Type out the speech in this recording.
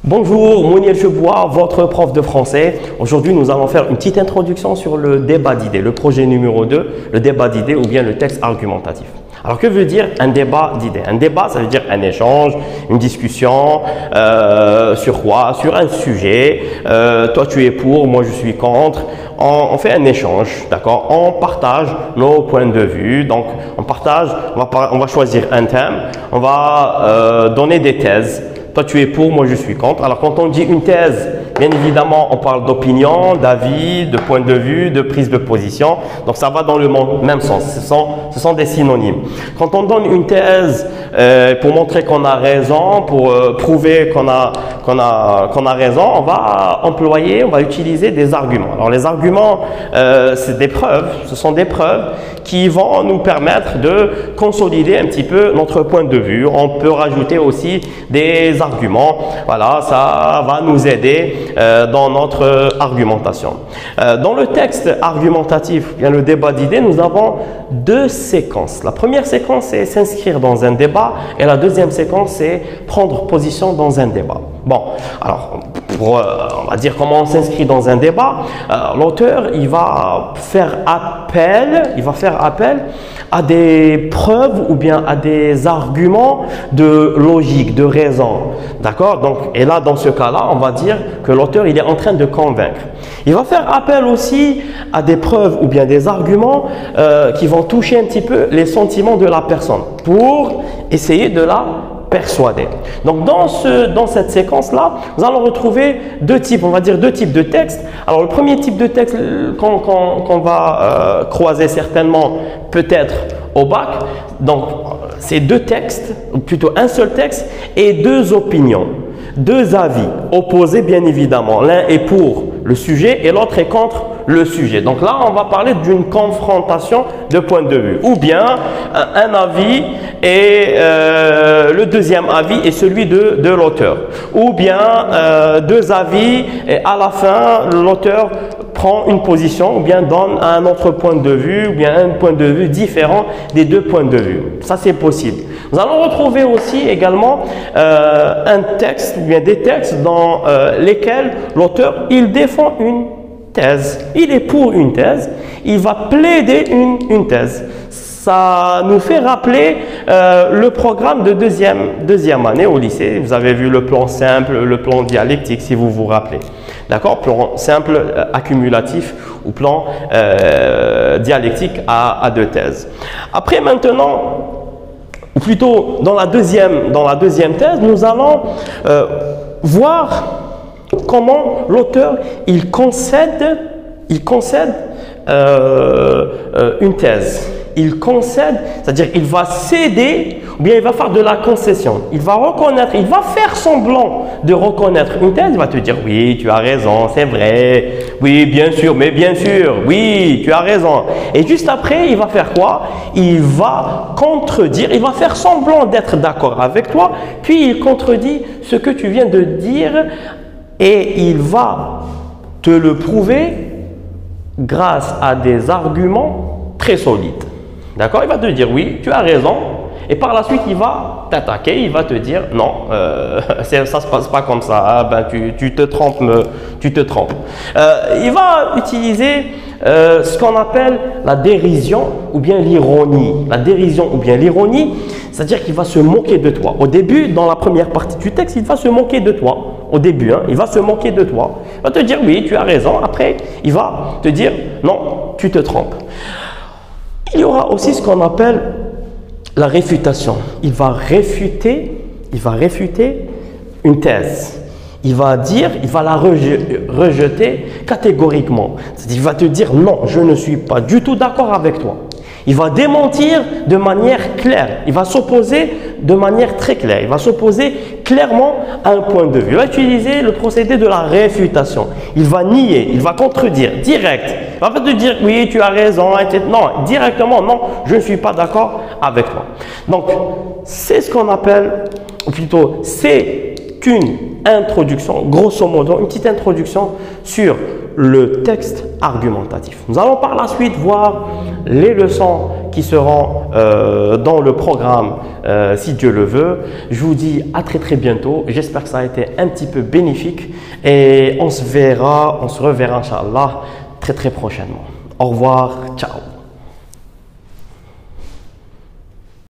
Bonjour, Mounir Chebois, votre prof de français. Aujourd'hui, nous allons faire une petite introduction sur le débat d'idées, le projet numéro 2, le débat d'idées ou bien le texte argumentatif. Alors, que veut dire un débat d'idées? Un débat, ça veut dire un échange, une discussion, sur quoi? Sur un sujet. Toi, tu es pour, moi, je suis contre. On fait un échange, d'accord? On partage nos points de vue. Donc, on partage, on va choisir un thème, on va donner des thèses. Toi, tu es pour, moi, je suis contre. Alors, quand on dit une thèse, bien évidemment, on parle d'opinion, d'avis, de point de vue, de prise de position. Donc, ça va dans le même sens. Ce sont des synonymes. Quand on donne une thèse pour montrer qu'on a raison, pour prouver qu'on a raison, on va employer, on va utiliser des arguments. Alors, les arguments, c'est des preuves. Ce sont des preuves qui vont nous permettre de consolider un petit peu notre point de vue. On peut rajouter aussi des arguments. Voilà, ça va nous aider dans notre argumentation. Dans le texte argumentatif, bien le débat d'idées, nous avons deux séquences. La première séquence, c'est s'inscrire dans un débat et la deuxième séquence, c'est prendre position dans un débat. Bon, alors, on va dire comment on s'inscrit dans un débat. L'auteur, il va faire appel à des preuves ou bien à des arguments de logique, de raison. D'accord? Donc, et là, dans ce cas-là, on va dire que l'auteur, il est en train de convaincre. Il va faire appel aussi à des preuves ou bien des arguments qui vont toucher un petit peu les sentiments de la personne pour essayer de la persuader. Donc, dans cette séquence-là, nous allons retrouver deux types de textes. Alors, le premier type de texte qu'on va croiser certainement peut-être au bac, donc c'est deux textes, ou plutôt un seul texte et deux opinions, deux avis opposés bien évidemment. L'un est pour le sujet et l'autre est contre le sujet. Donc là, on va parler d'une confrontation de points de vue. Ou bien un avis et le deuxième avis est celui de l'auteur. Ou bien deux avis et à la fin, l'auteur prend une position ou bien donne un autre point de vue ou bien un point de vue différent des deux points de vue. Ça, c'est possible. Nous allons retrouver aussi également un texte ou bien des textes dans lesquels l'auteur, il défend une thèse. Il est pour une thèse, il va plaider une thèse. Ça nous fait rappeler le programme de deuxième année au lycée. Vous avez vu le plan simple, le plan dialectique, si vous vous rappelez. D'accord? Plan simple, accumulatif ou plan dialectique à deux thèses. Après, maintenant, ou plutôt dans la deuxième thèse, nous allons voir comment l'auteur il concède une thèse. Il concède, c'est-à-dire il va céder ou bien il va faire de la concession. Il va reconnaître, il va faire semblant de reconnaître une thèse. Il va te dire oui, tu as raison, c'est vrai. Oui, bien sûr, mais bien sûr, oui, tu as raison. Et juste après, il va faire quoi? Il va contredire, il va faire semblant d'être d'accord avec toi, puis il contredit ce que tu viens de dire et il va te le prouver grâce à des arguments très solides. D'accord? Il va te dire oui, tu as raison. Et par la suite, il va t'attaquer, il va te dire non, ça ne se passe pas comme ça, ah, ben, tu te trompes, tu te trompes. Il va utiliser ce qu'on appelle la dérision ou bien l'ironie. La dérision ou bien l'ironie, c'est-à-dire qu'il va se moquer de toi. Au début, dans la première partie du texte, il va se moquer de toi. Au début, hein, il va se moquer de toi. Il va te dire oui, tu as raison. Après, il va te dire non, tu te trompes. Il y aura aussi ce qu'on appelle la réfutation. Il va réfuter une thèse. Il va la rejeter catégoriquement. C'est-à-dire, il va te dire non, je ne suis pas du tout d'accord avec toi. Il va démentir de manière claire. Il va s'opposer de manière très claire. Il va s'opposer clairement à un point de vue. Il va utiliser le procédé de la réfutation. Il va nier, il va contredire, direct. Il va pas te dire oui, tu as raison, etc. Non, directement, non, je ne suis pas d'accord avec toi. Donc, c'est ce qu'on appelle, ou plutôt, c'est une introduction, grosso modo, une petite introduction sur le texte argumentatif. Nous allons par la suite voir les leçons qui seront dans le programme si Dieu le veut. Je vous dis à très bientôt. J'espère que ça a été un petit peu bénéfique et on se reverra, Inch'Allah, très prochainement. Au revoir, ciao.